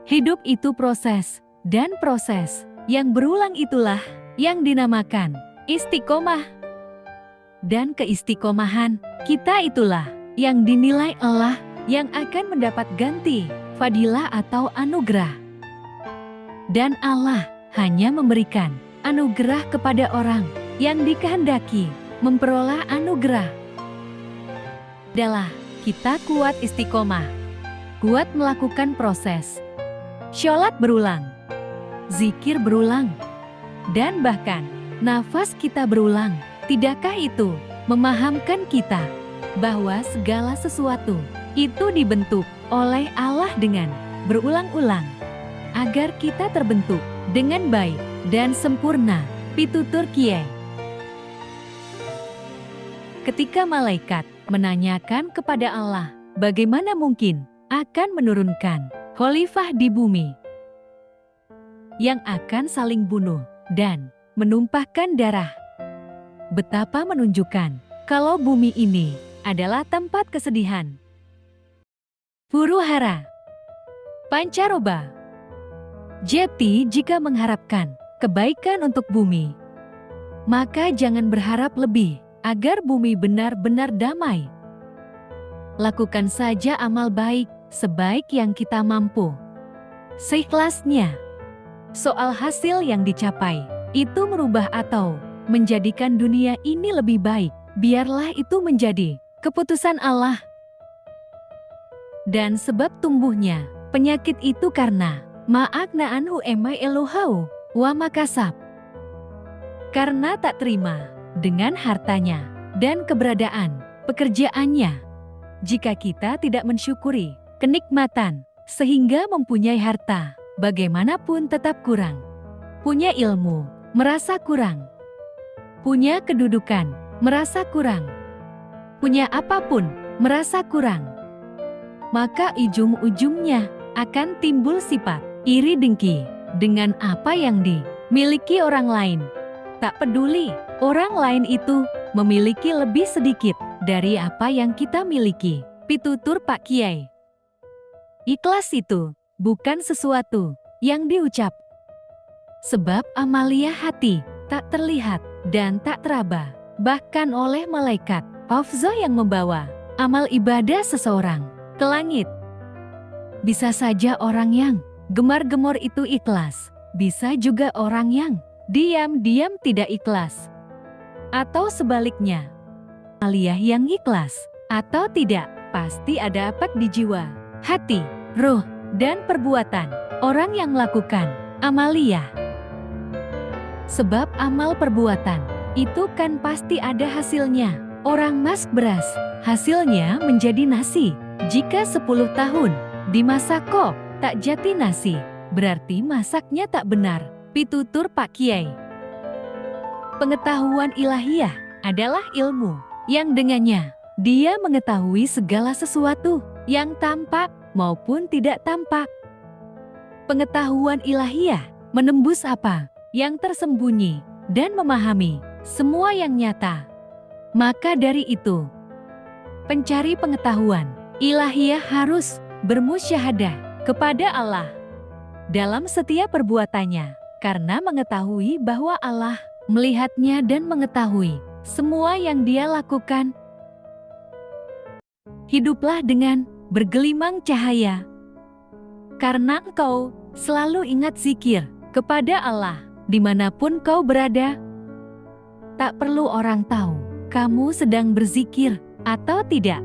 Hidup itu proses, dan proses yang berulang itulah yang dinamakan istiqomah. Dan keistiqomahan kita itulah yang dinilai Allah yang akan mendapat ganti, fadilah atau anugerah. Dan Allah hanya memberikan anugerah kepada orang yang dikehendaki memperoleh anugerah. Adalah kita kuat istiqomah, kuat melakukan proses, sholat berulang, zikir berulang, dan bahkan nafas kita berulang. Tidakkah itu memahamkan kita bahwa segala sesuatu itu dibentuk oleh Allah dengan berulang-ulang agar kita terbentuk dengan baik dan sempurna. Pitutur Kiai. Ketika malaikat menanyakan kepada Allah, bagaimana mungkin akan menurunkan khalifah di bumi yang akan saling bunuh dan menumpahkan darah? Betapa menunjukkan kalau bumi ini adalah tempat kesedihan. Huru-hara, pancaroba. Jadi jika mengharapkan kebaikan untuk bumi, maka jangan berharap lebih agar bumi benar-benar damai. Lakukan saja amal baik sebaik yang kita mampu, seikhlasnya. Soal hasil yang dicapai, itu merubah atau menjadikan dunia ini lebih baik, biarlah itu menjadi keputusan Allah. Dan sebab tumbuhnya penyakit itu karena ma'akna anhu emai elohau wa makasab. Karena tak terima dengan hartanya dan keberadaan pekerjaannya. Jika kita tidak mensyukuri kenikmatan sehingga mempunyai harta, bagaimanapun tetap kurang. Punya ilmu, merasa kurang. Punya kedudukan, merasa kurang. Punya apapun, merasa kurang. Maka ujung-ujungnya akan timbul sifat iri dengki dengan apa yang dimiliki orang lain. Tak peduli orang lain itu memiliki lebih sedikit dari apa yang kita miliki. Pitutur Pak Kiai. Ikhlas itu bukan sesuatu yang diucap. Sebab amalia hati tak terlihat dan tak teraba, bahkan oleh malaikat hafzah yang membawa amal ibadah seseorang ke langit. Bisa saja orang yang gemar-gemor itu ikhlas, bisa juga orang yang diam-diam tidak ikhlas. Atau sebaliknya, amalia yang ikhlas atau tidak, pasti ada efek di jiwa, hati, roh, dan perbuatan orang yang melakukan amalia. Sebab amal perbuatan itu kan pasti ada hasilnya. Orang masak beras, hasilnya menjadi nasi. Jika 10 tahun dimasak kok tak jadi nasi, berarti masaknya tak benar. Pitutur Pak Kiai. Pengetahuan ilahiyah adalah ilmu yang dengannya dia mengetahui segala sesuatu yang tampak maupun tidak tampak. Pengetahuan ilahiyah menembus apa yang tersembunyi dan memahami semua yang nyata. Maka dari itu, pencari pengetahuan ilahiyah harus bermusyahadah kepada Allah dalam setiap perbuatannya, karena mengetahui bahwa Allah melihatnya dan mengetahui semua yang dia lakukan. Hiduplah dengan bergelimang cahaya, karena engkau selalu ingat zikir kepada Allah dimanapun kau berada. Tak perlu orang tahu kamu sedang berzikir atau tidak,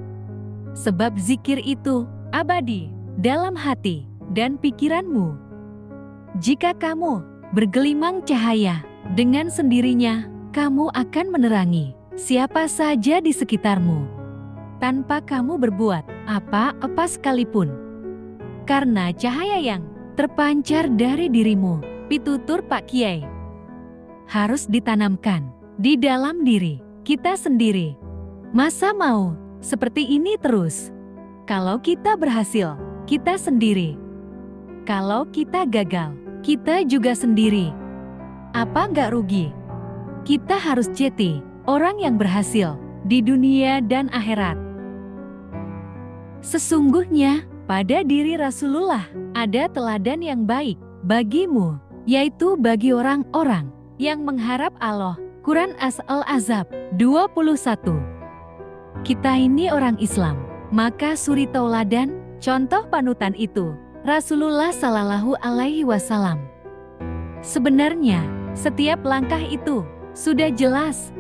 sebab zikir itu abadi dalam hati dan pikiranmu. Jika kamu bergelimang cahaya, dengan sendirinya kamu akan menerangi siapa saja di sekitarmu, tanpa kamu berbuat apa-apa sekalipun. Karena cahaya yang terpancar dari dirimu, pitutur Pak Kiai, harus ditanamkan di dalam diri kita sendiri. Masa mau seperti ini terus? Kalau kita berhasil, kita sendiri. Kalau kita gagal, kita juga sendiri. Apa nggak rugi? Kita harus jadi orang yang berhasil di dunia dan akhirat. Sesungguhnya, pada diri Rasulullah ada teladan yang baik bagimu, yaitu bagi orang-orang yang mengharap Allah. Quran Al-Ahzab 21. Kita ini orang Islam, maka suri tauladan, contoh panutan itu Rasulullah Shallallahu Alaihi Wasallam. Sebenarnya, setiap langkah itu sudah jelas.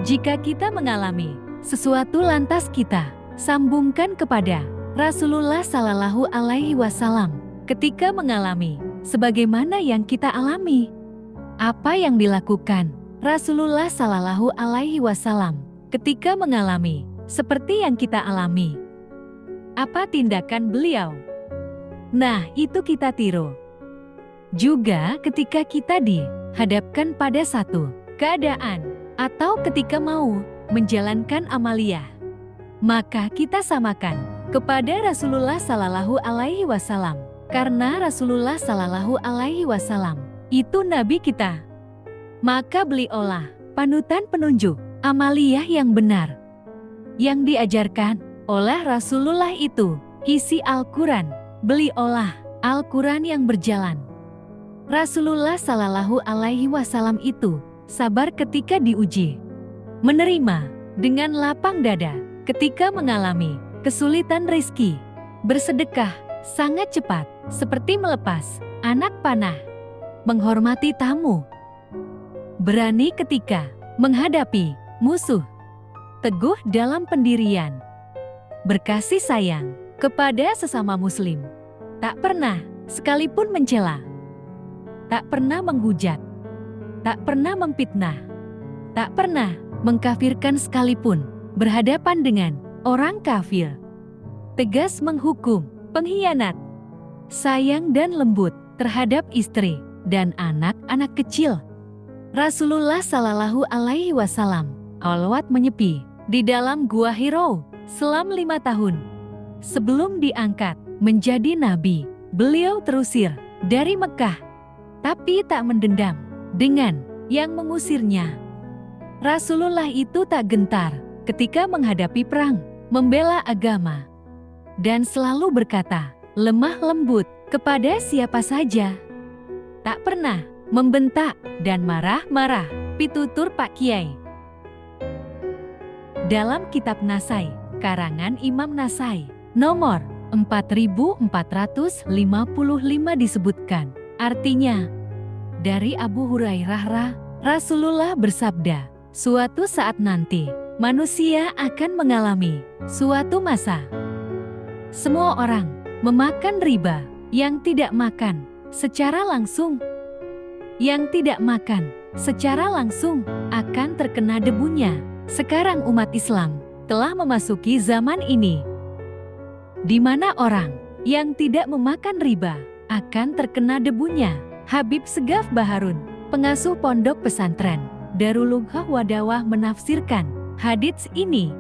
Jika kita mengalami sesuatu lantas kita sambungkan kepada Rasulullah Shallallahu Alaihi Wasallam ketika mengalami sebagaimana yang kita alami. Apa yang dilakukan Rasulullah Shallallahu Alaihi Wasallam ketika mengalami seperti yang kita alami? Apa tindakan beliau? Nah, itu kita tiru. Juga ketika kita dihadapkan pada satu keadaan atau ketika mau menjalankan amaliyah, maka kita samakan kepada Rasulullah Shallallahu Alaihi Wasallam, karena Rasulullah Shallallahu Alaihi Wasallam itu Nabi kita. Maka beliaulah panutan penunjuk amaliyah yang benar yang diajarkan oleh Rasulullah itu isi Al-Quran. Beliaulah Al-Quran yang berjalan. Rasulullah Shallallahu Alaihi Wasallam itu sabar ketika diuji, menerima dengan lapang dada ketika mengalami kesulitan rezeki, bersedekah sangat cepat seperti melepas anak panah, menghormati tamu, berani ketika menghadapi musuh, teguh dalam pendirian, berkasih sayang kepada sesama muslim, tak pernah sekalipun mencela, tak pernah menghujat, tak pernah memfitnah, tak pernah mengkafirkan sekalipun berhadapan dengan orang kafir, tegas menghukum pengkhianat, sayang dan lembut terhadap istri dan anak-anak kecil. Rasulullah Shallallahu Alaihi Wasallam alwat menyepi di dalam gua Hiro selama 5 tahun. Sebelum diangkat menjadi nabi, beliau terusir dari Mekah, tapi tak mendendam dengan yang mengusirnya. Rasulullah itu tak gentar ketika menghadapi perang, membela agama, dan selalu berkata lemah lembut kepada siapa saja. Tak pernah membentak dan marah-marah, pitutur Pak Kiai. Dalam kitab Nasai, karangan Imam Nasai, nomor 4455 disebutkan, artinya, dari Abu Hurairah, Rasulullah bersabda, suatu saat nanti, manusia akan mengalami suatu masa. Semua orang memakan riba, yang tidak makan secara langsung. Yang tidak makan secara langsung akan terkena debunya. Sekarang umat Islam telah memasuki zaman ini, di mana orang yang tidak memakan riba akan terkena debunya. Habib Segaf Baharun, pengasuh pondok pesantren Darul Ukhah Wadawah, menafsirkan hadits ini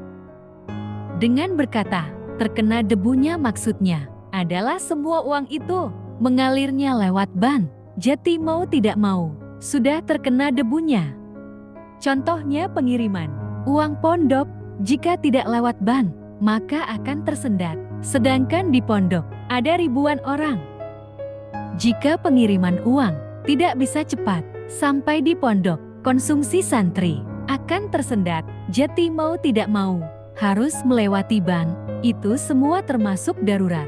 dengan berkata, terkena debunya maksudnya adalah semua uang itu mengalirnya lewat ban, jadi mau tidak mau sudah terkena debunya. Contohnya pengiriman uang pondok, jika tidak lewat ban, maka akan tersendat. Sedangkan di pondok ada ribuan orang. Jika pengiriman uang tidak bisa cepat sampai di pondok, konsumsi santri akan tersendat. Jadi mau tidak mau harus melewati ban. Itu semua termasuk darurat.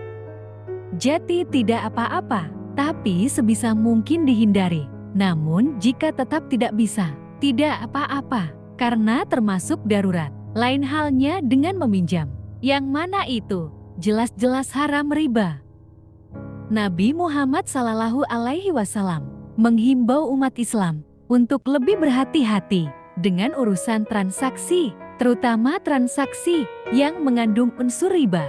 Jadi tidak apa-apa, tapi sebisa mungkin dihindari. Namun jika tetap tidak bisa, tidak apa-apa, karena termasuk darurat. Lain halnya dengan meminjam, yang mana itu jelas-jelas haram riba. Nabi Muhammad Sallallahu Alaihi Wasallam menghimbau umat Islam untuk lebih berhati-hati dengan urusan transaksi, terutama transaksi yang mengandung unsur riba.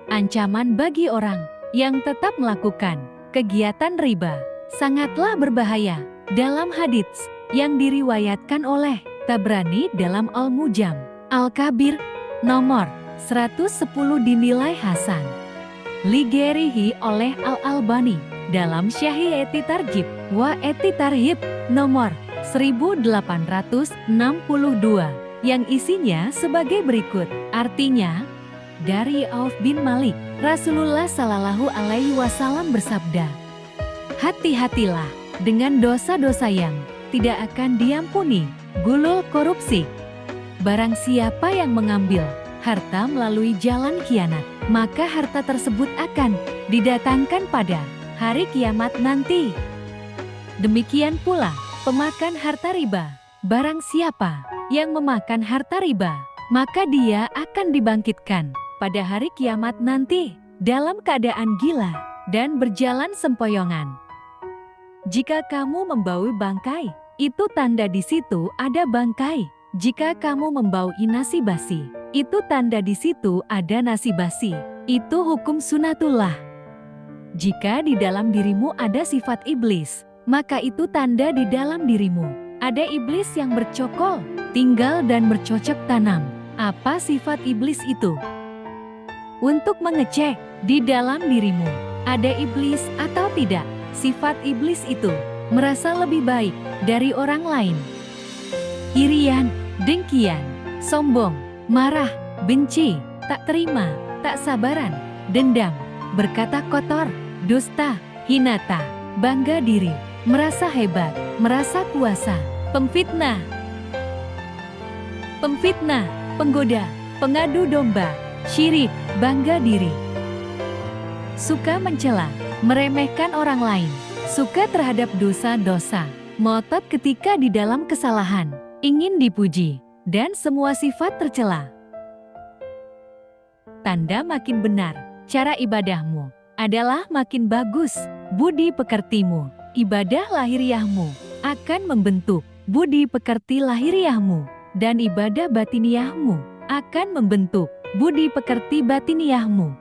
Ancaman bagi orang yang tetap melakukan kegiatan riba sangatlah berbahaya. Dalam hadits yang diriwayatkan oleh Tabrani dalam Al-Mujam Al-Kabir nomor 110 dinilai hasan ligerihi oleh Al-Albani dalam Syahih Eti Tarjib wa Eti Tarhib nomor 1862 yang isinya sebagai berikut. Artinya, Dari Auf bin Malik, Rasulullah Shallallahu Alaihi Wasallam bersabda, "Hati-hatilah dengan dosa-dosa yang tidak akan diampuni, gulul korupsi. Barang siapa yang mengambil harta melalui jalan khianat, maka harta tersebut akan didatangkan pada hari kiamat nanti. Demikian pula pemakan harta riba. Barang siapa yang memakan harta riba, maka dia akan dibangkitkan pada hari kiamat nanti dalam keadaan gila dan berjalan sempoyongan. Jika kamu membawa bangkai, itu tanda di situ ada bangkai. Jika kamu membawa nasi basi, itu tanda di situ ada nasi basi. Itu hukum sunatullah. Jika di dalam dirimu ada sifat iblis, maka itu tanda di dalam dirimu ada iblis yang bercokol, tinggal dan bercocok tanam. Apa sifat iblis itu? Untuk mengecek di dalam dirimu ada iblis atau tidak. Sifat iblis itu merasa lebih baik dari orang lain. Irian, dengkian, sombong, marah, benci, tak terima, tak sabaran, dendam, berkata kotor, dusta, hinata, bangga diri, merasa hebat, merasa kuasa, pemfitnah, penggoda, pengadu domba, syirik, bangga diri, suka mencela, meremehkan orang lain, suka terhadap dosa-dosa, ngotot ketika di dalam kesalahan, ingin dipuji, dan semua sifat tercela. Tanda makin benar cara ibadahmu adalah makin bagus budi pekertimu. Ibadah lahiriahmu akan membentuk budi pekerti lahiriahmu, dan ibadah batiniahmu akan membentuk budi pekerti batiniahmu.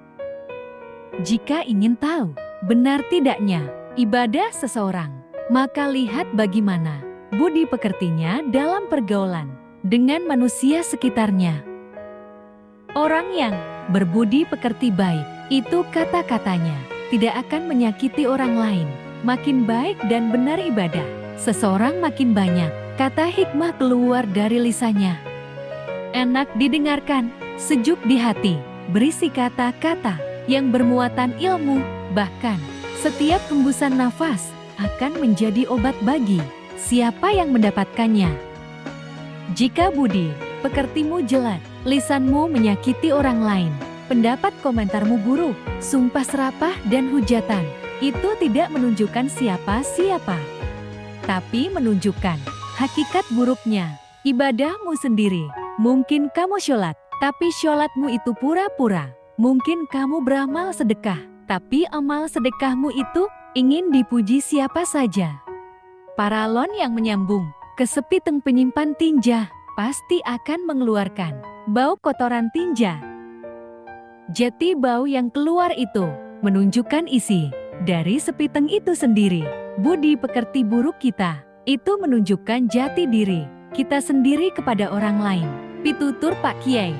Jika ingin tahu benar tidaknya ibadah seseorang, maka lihat bagaimana budi pekertinya dalam pergaulan dengan manusia sekitarnya. Orang yang berbudi pekerti baik, itu kata-katanya tidak akan menyakiti orang lain. Makin baik dan benar ibadah seseorang, makin banyak kata hikmah keluar dari lisannya. Enak didengarkan, sejuk di hati, berisi kata-kata yang bermuatan ilmu, bahkan setiap hembusan nafas akan menjadi obat bagi siapa yang mendapatkannya. Jika budi pekertimu jelek, lisanmu menyakiti orang lain, pendapat komentarmu buruk, sumpah serapah dan hujatan, itu tidak menunjukkan siapa-siapa, tapi menunjukkan hakikat buruknya ibadahmu sendiri. Mungkin kamu sholat, tapi sholatmu itu pura-pura. Mungkin kamu beramal sedekah, tapi amal sedekahmu itu ingin dipuji siapa saja. Paralon yang menyambung ke sepiteng penyimpan tinja pasti akan mengeluarkan bau kotoran tinja. Jati bau yang keluar itu menunjukkan isi dari sepiteng itu sendiri. Budi pekerti buruk kita itu menunjukkan jati diri kita sendiri kepada orang lain. Pitutur Pak Kiai.